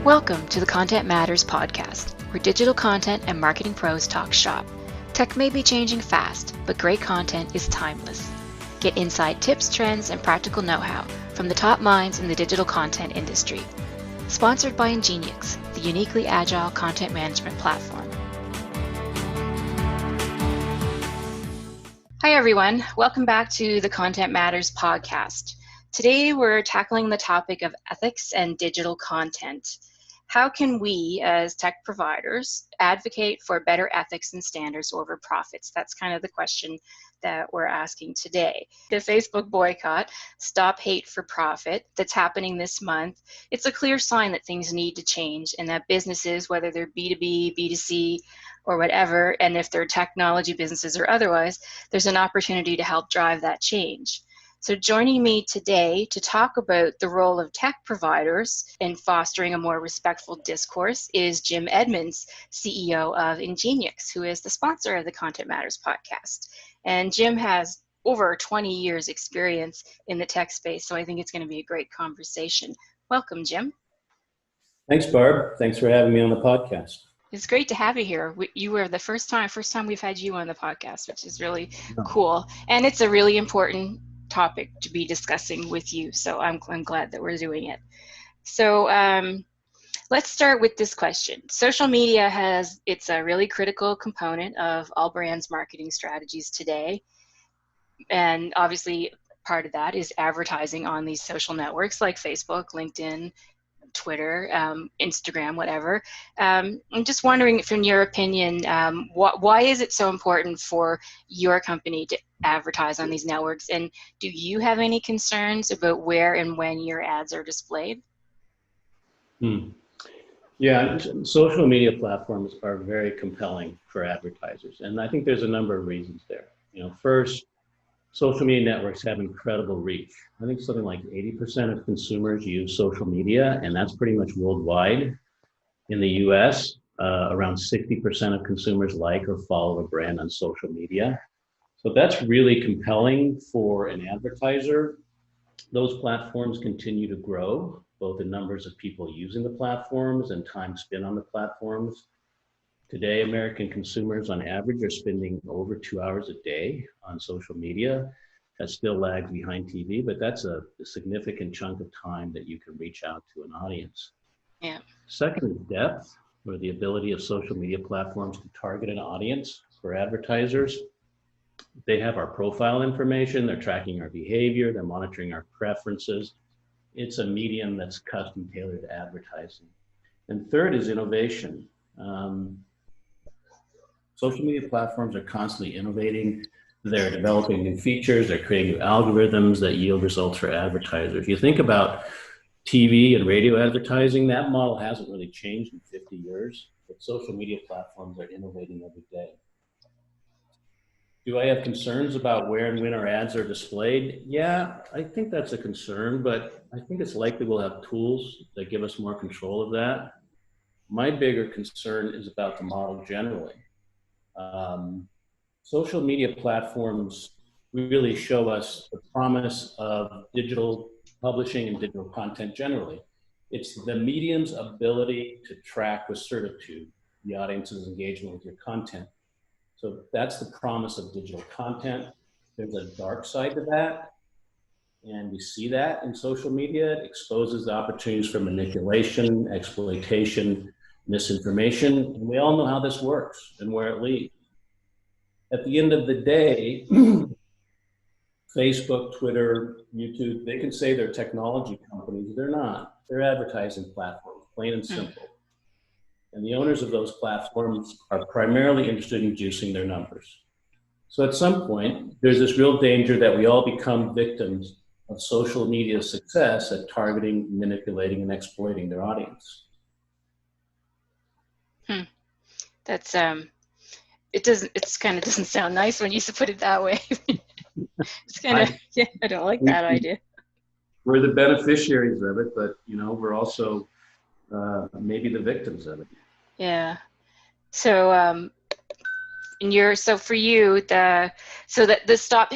Welcome to the Content Matters podcast, where digital content and marketing pros talk shop. Tech may be changing fast, but great content is timeless. Get inside tips, trends, and practical know-how from the top minds in the digital content industry. Sponsored by Ingenix, the uniquely agile content management platform. Hi everyone, welcome back to the Content Matters podcast. Today we're tackling the topic of ethics and digital content. How can we, as tech providers, advocate for better ethics and standards over profits? That's kind of the question that we're asking today. The Facebook boycott, Stop Hate for Profit, that's happening this month, it's a clear sign that things need to change and that businesses, whether they're B2B, B2C, or whatever, and if they're technology businesses or otherwise, there's an opportunity to help drive that change. So joining me today to talk about the role of tech providers in fostering a more respectful discourse is Jim Edmunds, CEO of Ingenix, who is the sponsor of the Content Matters podcast. And Jim has over 20 years experience in the tech space, so I think it's going to be a great conversation. Welcome, Jim. Thanks, Barb. Thanks for having me on the podcast. It's great to have you here. You were the first time we've had you on the podcast, which is really cool. And it's a really important topic to be discussing with you, so I'm glad that we're doing it. So let's start with this question. Social media it's a really critical component of all brands' marketing strategies today, and obviously part of that is advertising on these social networks like Facebook, LinkedIn, Twitter, Instagram, whatever. I'm just wondering, from your opinion, why is it so important for your company to advertise on these networks? And do you have any concerns about where and when your ads are displayed? Yeah, social media platforms are very compelling for advertisers. And I think there's a number of reasons there. First, social media networks have incredible reach. I think something like 80% of consumers use social media, and that's pretty much worldwide. In the US, around 60% of consumers like or follow a brand on social media. So that's really compelling for an advertiser. Those platforms continue to grow, both in numbers of people using the platforms and time spent on the platforms. Today, American consumers on average are spending over 2 hours a day on social media. That still lags behind TV, but that's a significant chunk of time that you can reach out to an audience. Yeah. Second is depth, or the ability of social media platforms to target an audience for advertisers. They have our profile information, they're tracking our behavior, they're monitoring our preferences. It's a medium that's custom tailored to advertising. And third is innovation. Social media platforms are constantly innovating. They're developing new features, they're creating new algorithms that yield results for advertisers. If you think about TV and radio advertising, that model hasn't really changed in 50 years, but social media platforms are innovating every day. Do I have concerns about where and when our ads are displayed? Yeah, I think that's a concern, but I think it's likely we'll have tools that give us more control of that. My bigger concern is about the model generally. Social media platforms really show us the promise of digital publishing and digital content generally. It's the medium's ability to track with certitude the audience's engagement with your content. So that's the promise of digital content. There's a dark side to that, and we see that in social media. It exposes the opportunities for manipulation, exploitation, misinformation, and we all know how this works and where it leads. At the end of the day, Facebook, Twitter, YouTube, they can say they're technology companies. They're not. They're advertising platforms, plain and simple. And the owners of those platforms are primarily interested in juicing their numbers. So at some point, there's this real danger that we all become victims of social media's success at targeting, manipulating, and exploiting their audience. That's it kind of doesn't sound nice when you put it that way. It's kind of, I don't like that idea. We're the beneficiaries of it, but we're also maybe the victims of it. Yeah. So And you're, so for you, the Stop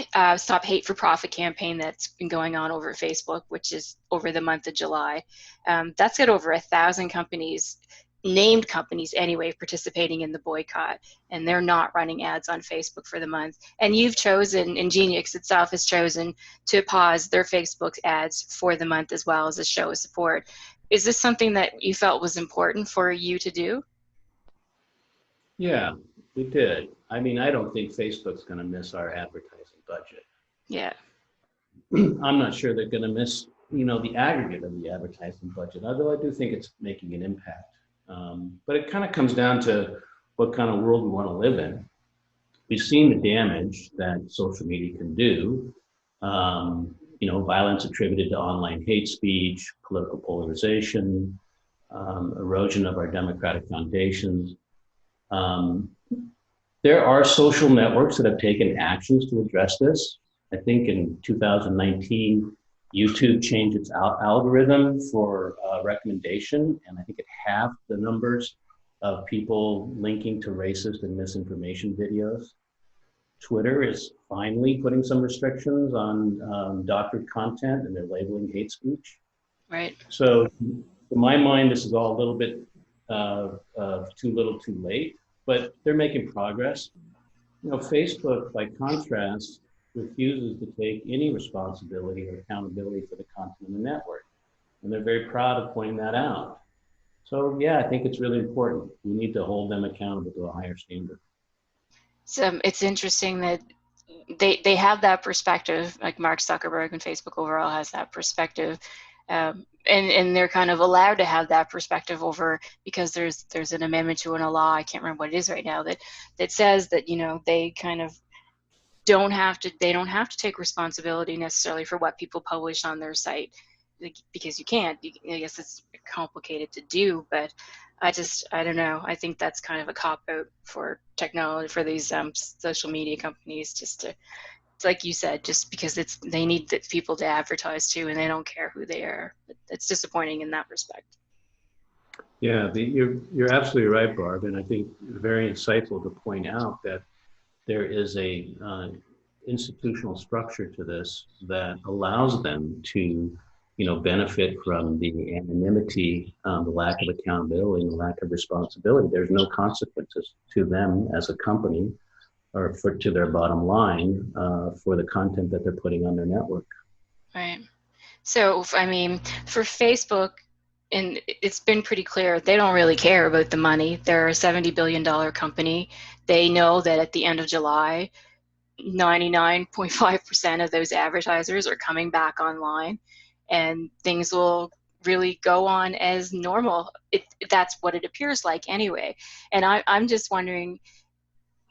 Hate for Profit campaign that's been going on over Facebook, which is over the month of July, that's got over 1,000 companies, named companies anyway, participating in the boycott, and they're not running ads on Facebook for the month. And you've chosen, and Genius itself has chosen to pause their Facebook ads for the month as well, as a show of support. Is this something that you felt was important for you to do? Yeah, we did. I mean, I don't think Facebook's going to miss our advertising budget. Yeah. I'm not sure they're going to miss, the aggregate of the advertising budget, although I do think it's making an impact. But it kind of comes down to what kind of world we want to live in. We've seen the damage that social media can do. Violence attributed to online hate speech, political polarization, erosion of our democratic foundations. There are social networks that have taken actions to address this. I think in 2019, YouTube changed its algorithm for recommendation, and I think it halved the numbers of people linking to racist and misinformation videos. Twitter is finally putting some restrictions on doctored content, and they're labeling hate speech. Right. So, in my mind, this is all a little bit too little, too late, but they're making progress. Facebook, by contrast, refuses to take any responsibility or accountability for the content of the network. And they're very proud of pointing that out. So yeah, I think it's really important. We need to hold them accountable to a higher standard. So it's interesting that they have that perspective, like Mark Zuckerberg and Facebook overall has that perspective. And they're kind of allowed to have that perspective over, because there's an amendment to a law, I can't remember what it is right now, that says that, they kind of don't have to take responsibility necessarily for what people publish on their site, because you can't. I guess it's complicated to do, but I don't know. I think that's kind of a cop out for technology, for these social media companies, just to, it's like you said, just because they need the people to advertise to, and they don't care who they are. It's disappointing in that respect. Yeah, you're absolutely right, Barb, and I think very insightful to point out that there is a institutional structure to this that allows them to, benefit from the anonymity, the lack of accountability, and the lack of responsibility. There's no consequences to them as a company or to their bottom line for the content that they're putting on their network. Right. So, I mean, for Facebook, and it's been pretty clear, they don't really care about the money. They're a $70 billion company. They know that at the end of July, 99.5% of those advertisers are coming back online, and things will really go on as normal. That's what it appears like anyway. And I'm just wondering,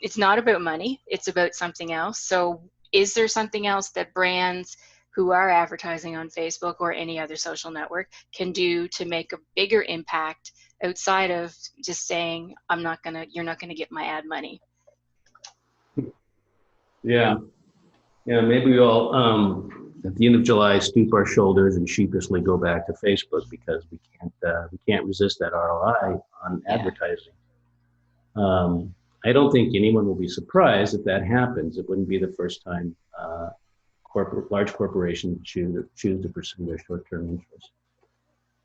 it's not about money, it's about something else. So is there something else that brands who are advertising on Facebook or any other social network can do to make a bigger impact outside of just saying, you're not gonna get my ad money? Yeah, maybe we all at the end of July stoop our shoulders and sheepishly go back to Facebook because we can't resist that ROI on advertising. I don't think anyone will be surprised if that happens. It wouldn't be the first time large corporations choose to pursue their short-term interests.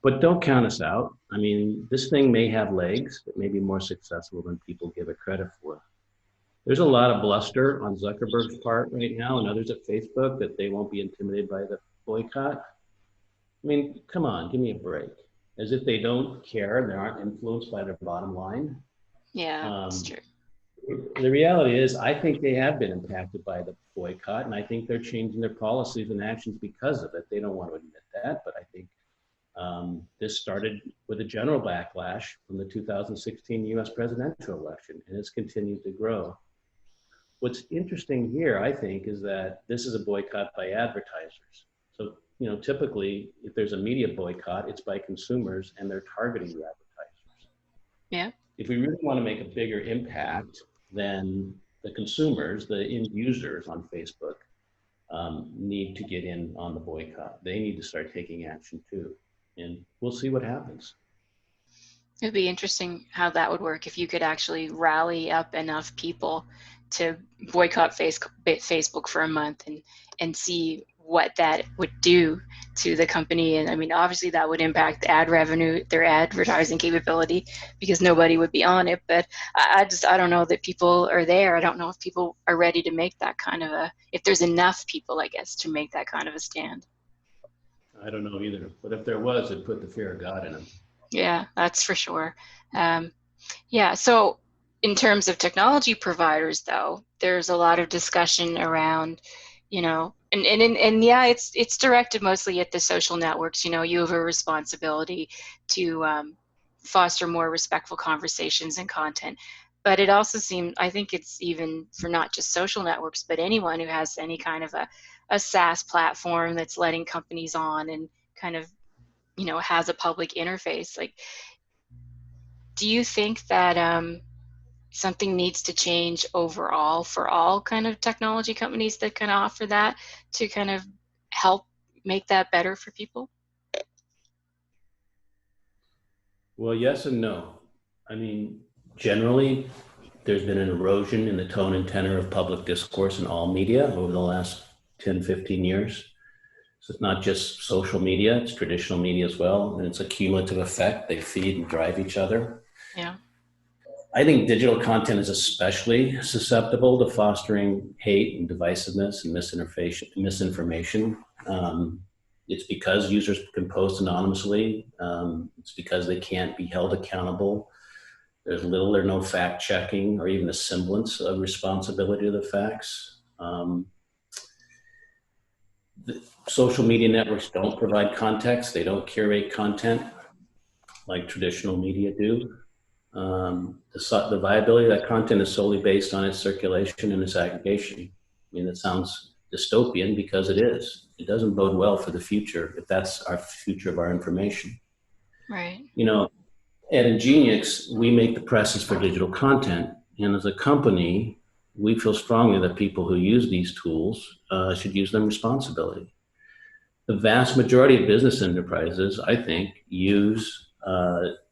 But don't count us out. I mean, this thing may have legs. It may be more successful than people give it credit for. There's a lot of bluster on Zuckerberg's part right now and others at Facebook that they won't be intimidated by the boycott. I mean, come on, give me a break. As if they don't care and they aren't influenced by their bottom line. Yeah, that's true. The reality is, I think they have been impacted by the boycott, and I think they're changing their policies and actions because of it. They don't want to admit that, but I think this started with a general backlash from the 2016 US presidential election, and it's continued to grow. What's interesting here, I think, is that this is a boycott by advertisers. So, typically, if there's a media boycott, it's by consumers, and they're targeting the advertisers. Yeah. If we really want to make a bigger impact, then the consumers, the end users on Facebook, need to get in on the boycott. They need to start taking action too, and we'll see what happens. It'd be interesting how that would work if you could actually rally up enough people to boycott Facebook for a month and see what that would do to the company. And I mean, obviously that would impact the ad revenue, their advertising capability, because nobody would be on it. But I don't know that people are there. I don't know if people are ready to make that kind of if there's enough people, I guess, to make that kind of a stand. I don't know either, but if there was, it'd put the fear of God in them. Yeah, that's for sure. Yeah, so in terms of technology providers, though, there's a lot of discussion around, and yeah, it's directed mostly at the social networks. You have a responsibility to foster more respectful conversations and content. But it also seems, I think it's even for not just social networks, but anyone who has any kind of a SaaS platform that's letting companies on and kind of, has a public interface. Like, do you think that something needs to change overall for all kind of technology companies that kind of offer that to kind of help make that better for people? Well, yes and no. I mean, generally, there's been an erosion in the tone and tenor of public discourse in all media over the last 10, 15 years. So it's not just social media, it's traditional media as well. And it's a cumulative effect. They feed and drive each other. Yeah. I think digital content is especially susceptible to fostering hate and divisiveness and misinformation. It's because users can post anonymously. It's because they can't be held accountable. There's little or no fact checking or even a semblance of responsibility to the facts. The social media networks don't provide context. They don't curate content like traditional media do. The viability of that content is solely based on its circulation and its aggregation. I mean, that sounds dystopian because it is. It doesn't bode well for the future if that's our future of our information. Right. At Ingenious, we make the presses for digital content. And as a company, we feel strongly that people who use these tools should use them responsibly. The vast majority of business enterprises, I think, use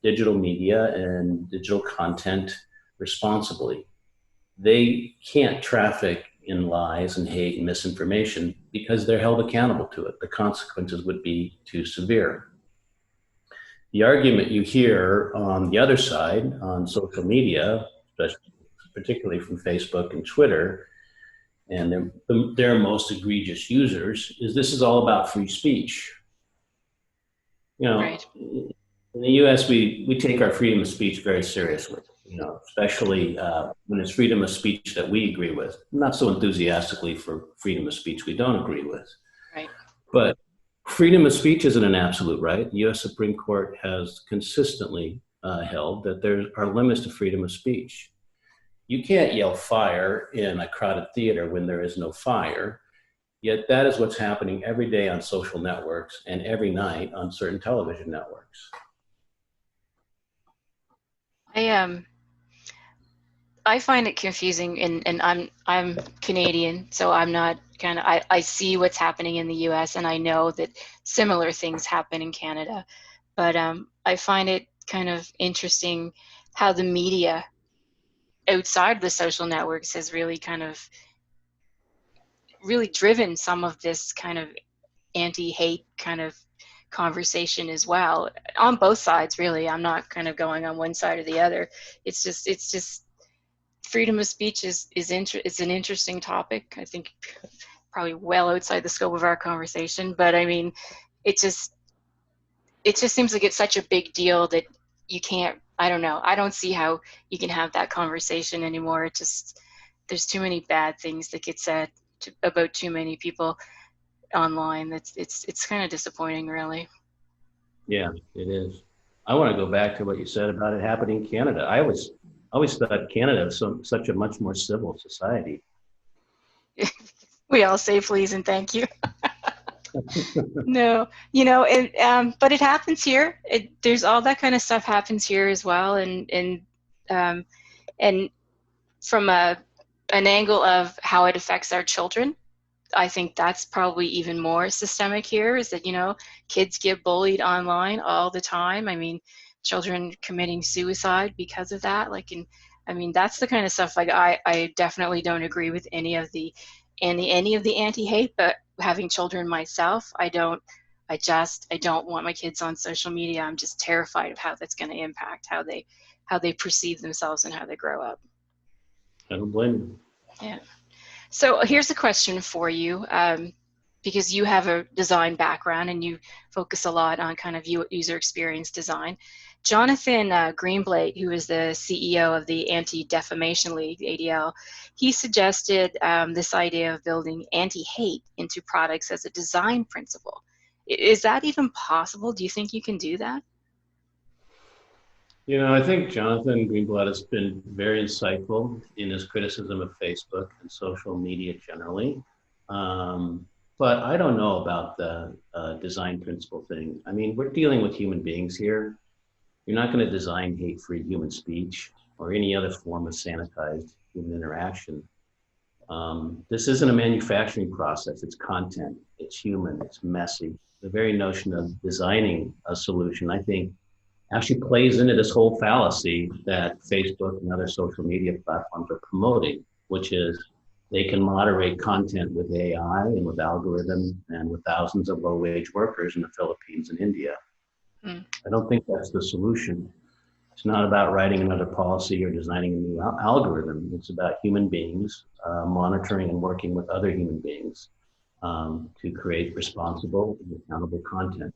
digital media and digital content responsibly. They can't traffic in lies and hate and misinformation because they're held accountable to it. The consequences would be too severe. The argument you hear on the other side, on social media, particularly from Facebook and Twitter, and their most egregious users, is this is all about free speech. Right. In the U.S., we take our freedom of speech very seriously, especially when it's freedom of speech that we agree with. Not so enthusiastically for freedom of speech we don't agree with. Right. But freedom of speech isn't an absolute right. The U.S. Supreme Court has consistently held that there are limits to freedom of speech. You can't yell fire in a crowded theater when there is no fire. Yet that is what's happening every day on social networks and every night on certain television networks. I find it confusing, and I'm Canadian, so I'm not kind of I see what's happening in the U.S. and I know that similar things happen in Canada, but I find it kind of interesting how the media outside the social networks has really kind of really driven some of this kind of anti-hate kind of conversation as well, on both sides really. I'm not kind of going on one side or the other. It's just freedom of speech is an interesting topic. I think probably well outside the scope of our conversation, but I mean, it just seems like it's such a big deal that you can't, I don't know, I don't see how you can have that conversation anymore. It just, there's too many bad things that get said about too many people online. It's kind of disappointing, really. Yeah, it is. I want to go back to what you said about it happening in Canada. I always thought Canada was such a much more civil society. We all say please and thank you. No, but it happens here. There's all that kind of stuff happens here as well, and from an angle of how it affects our children, I think that's probably even more systemic here, is that, kids get bullied online all the time. I mean, children committing suicide because of that. Like, I mean, that's the kind of stuff, like, I definitely don't agree with any of the anti-hate, but having children myself, I don't want my kids on social media. I'm just terrified of how that's going to impact how they perceive themselves and how they grow up. I don't blame you. Yeah. So here's a question for you, because you have a design background and you focus a lot on kind of user experience design. Jonathan Greenblatt, who is the CEO of the Anti-Defamation League, ADL, he suggested this idea of building anti-hate into products as a design principle. Is that even possible? Do you think you can do that? You know, I think Jonathan Greenblatt has been very insightful in his criticism of Facebook and social media generally. But I don't know about the design principle thing. I mean, we're dealing with human beings here. You're not going to design hate-free human speech or any other form of sanitized human interaction. This isn't a manufacturing process. It's content. It's human. It's messy. The very notion of designing a solution, I think, actually plays into this whole fallacy that Facebook and other social media platforms are promoting, which is they can moderate content with AI and with algorithms and with thousands of low-wage workers in the Philippines and India. Mm. I don't think that's the solution. It's not about writing another policy or designing a new algorithm. It's about human beings monitoring and working with other human beings to create responsible and accountable content.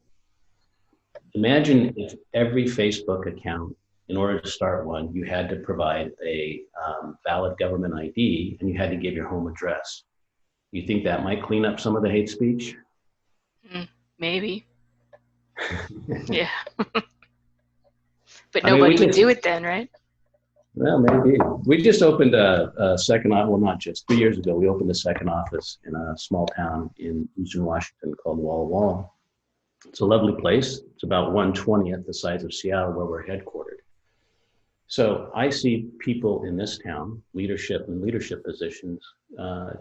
Imagine if every Facebook account, in order to start one, you had to provide a valid government ID and you had to give your home address. You think that might clean up some of the hate speech? Maybe. Yeah. But I mean, nobody would do it then, right? Well, maybe. We just opened a second, well, not just 3 years ago, we opened a second office in a small town in Eastern Washington called Walla Walla. It's a lovely place. It's about 1/20th the size of Seattle, where we're headquartered. So I see people in this town, leadership and leadership positions,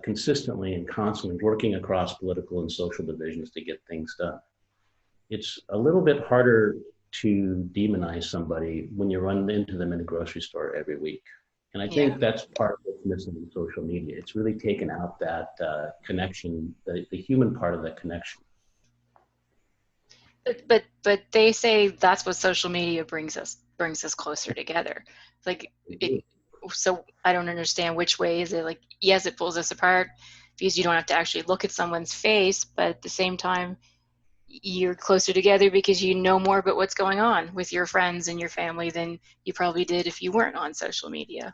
consistently and constantly working across political and social divisions to get things done. It's a little bit harder to demonize somebody when you run into them in a grocery store every week. And I think that's part of what's missing in social media. It's really taken out that connection, the human part of that connection. But they say that's what social media brings us closer together. Like, so I don't understand, which way is it? Like, yes, it pulls us apart because you don't have to actually look at someone's face, but at the same time, you're closer together because you know more about what's going on with your friends and your family than you probably did if you weren't on social media.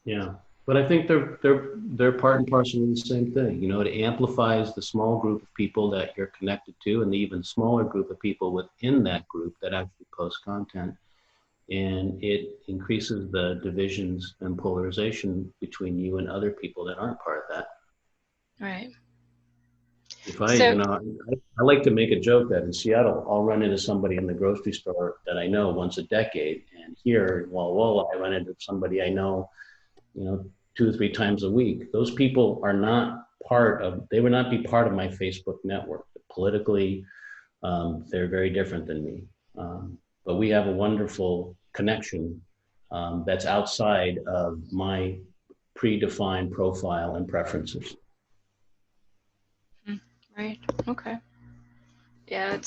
Yeah, but I think they're part and parcel of the same thing. You know, it amplifies the small group of people that you're connected to, and the even smaller group of people within that group that actually post content, and it increases the divisions and polarization between you and other people that aren't part of that. Right. If I like to make a joke that in Seattle, I'll run into somebody in the grocery store that I know once a decade, and here in Walla Walla, I run into somebody I know, 2 or 3 times a week. Those people are not they would not be part of my Facebook network. Politically, they're very different than me. But we have a wonderful connection that's outside of my predefined profile and preferences. Right. Okay. Yeah,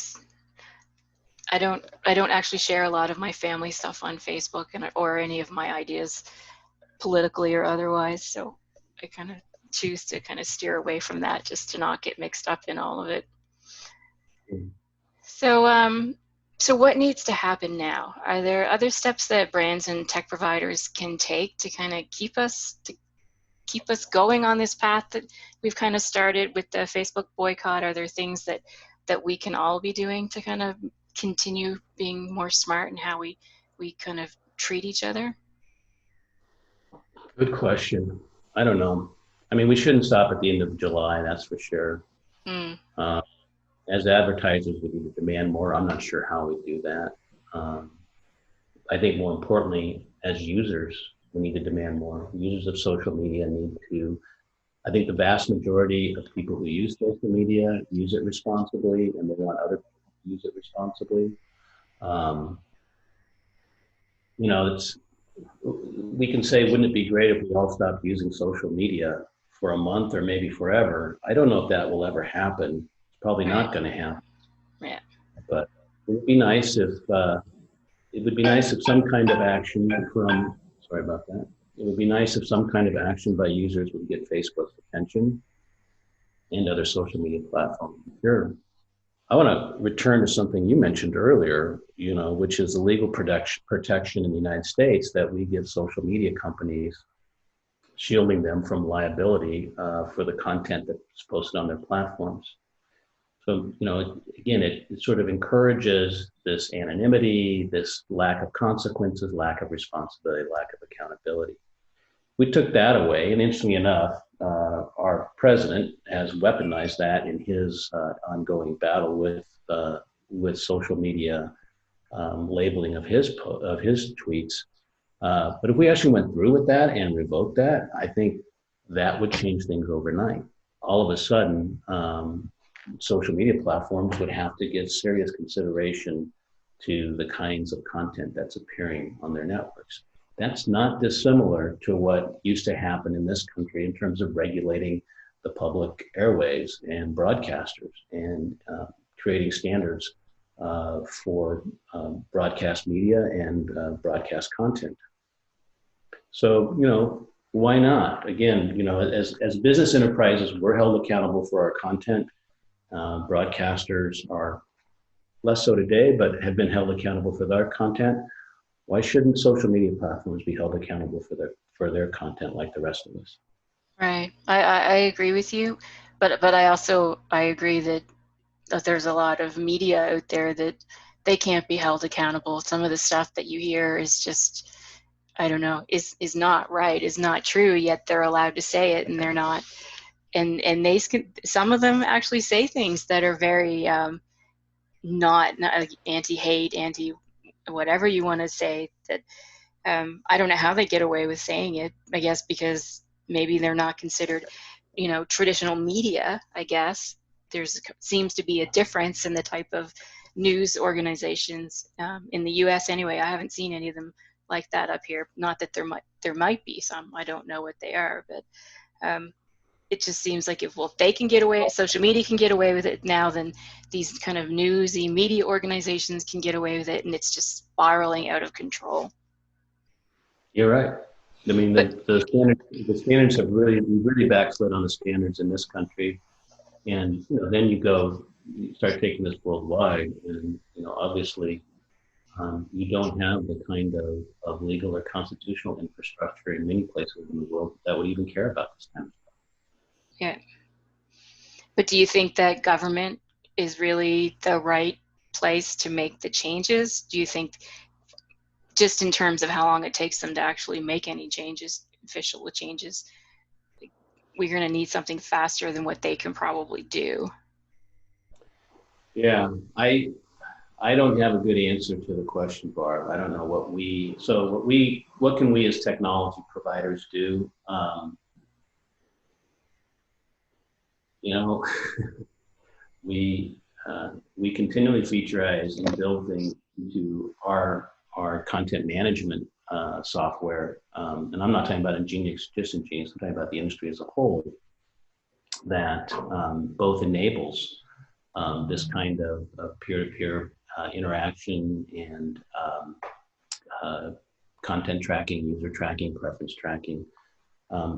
I don't actually share a lot of my family stuff on Facebook or any of my ideas politically or otherwise, so I kind of choose to kind of steer away from that just to not get mixed up in all of it. So what needs to happen now? Are there other steps that brands and tech providers can take to kind of keep us going on this path that we've kind of started with the Facebook boycott? Are there things that we can all be doing to kind of continue being more smart in how we kind of treat each other? Good question. I don't know. I mean, we shouldn't stop at the end of July, that's for sure. As advertisers, we need to demand more. I'm not sure how we do that. I think more importantly, as users, we need to demand more. Users of social media need to, I think the vast majority of people who use social media use it responsibly, and they want other people to use it responsibly. you know, we can say, wouldn't it be great if we all stopped using social media for a month or maybe forever? I don't know if that will ever happen. It's probably Right. not going to happen. Yeah. But it would be nice if some kind of action from. Sorry about that. It would be nice if some kind of action by users would get Facebook's attention and other social media platforms. Sure. I want to return to something you mentioned earlier, which is the legal protection in the United States that we give social media companies, shielding them from liability for the content that's posted on their platforms. So, again, it sort of encourages this anonymity, this lack of consequences, lack of responsibility, lack of accountability. We took that away, and interestingly enough, our president has weaponized that in his ongoing battle with social media labeling of his tweets. But if we actually went through with that and revoked that, I think that would change things overnight. All of a sudden, social media platforms would have to give serious consideration to the kinds of content that's appearing on their networks. That's not dissimilar to what used to happen in this country in terms of regulating the public airwaves and broadcasters and creating standards for broadcast media and broadcast content. So, why not? Again, as business enterprises, we're held accountable for our content. Broadcasters are less so today, but have been held accountable for their content. Why shouldn't social media platforms be held accountable for their content like the rest of us? Right. I agree with you, but I agree that there's a lot of media out there that they can't be held accountable. Some of the stuff that you hear is just, I don't know, is not right, is not true, yet they're allowed to say it, and they're not. And some of them actually say things that are very not like anti-hate, anti whatever you want to say, that I don't know how they get away with saying it. I guess because maybe they're not considered, traditional media. I guess seems to be a difference in the type of news organizations in the U.S. Anyway. I haven't seen any of them like that up here. Not that there might be some. I don't know what they are, but it just seems like if they can get away, social media can get away with it now, then these kind of newsy media organizations can get away with it, and it's just spiraling out of control. You're right. I mean, the standards have really backslid on the standards in this country, and then you start taking this worldwide, and obviously you don't have the kind of legal or constitutional infrastructure in many places in the world that would even care about this kind of stuff. Yeah. But do you think that government is really the right place to make the changes? Do you think, just in terms of how long it takes them to actually make any changes, official changes, we're going to need something faster than what they can probably do? Yeah, I don't have a good answer to the question, Barb. I don't know what can we as technology providers do? We continually featureize and build things into our content management software, and I'm not talking about just Ingenious. I'm talking about the industry as a whole, that both enables this kind of peer-to-peer interaction and content tracking, user tracking, preference tracking.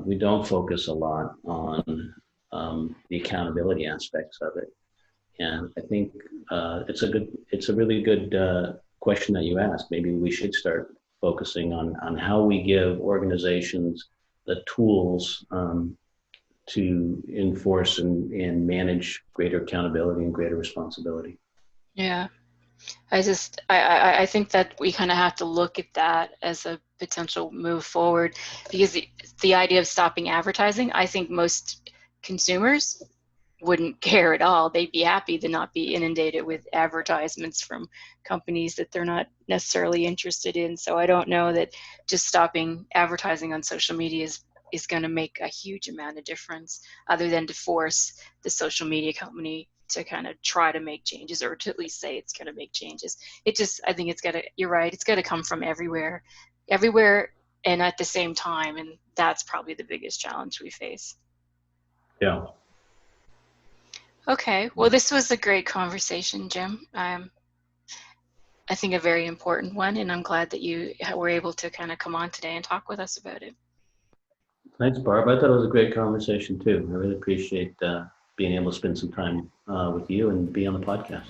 We don't focus a lot on the accountability aspects of it. And I think it's a really good question that you asked. Maybe we should start focusing on how we give organizations the tools to enforce and manage greater accountability and greater responsibility. Yeah. I think that we kind of have to look at that as a potential move forward, because the idea of stopping advertising, I think most consumers wouldn't care at all. They'd be happy to not be inundated with advertisements from companies that they're not necessarily interested in. So I don't know that just stopping advertising on social media is going to make a huge amount of difference, other than to force the social media company to kind of try to make changes, or to at least say it's going to make changes. I think you're right, it's got to come from everywhere, and at the same time, and that's probably the biggest challenge we face. Yeah. Okay, well, this was a great conversation, Jim. I think a very important one, and I'm glad that you were able to kind of come on today and talk with us about it. Thanks, Barb. I thought it was a great conversation too. I really appreciate being able to spend some time with you and be on the podcast.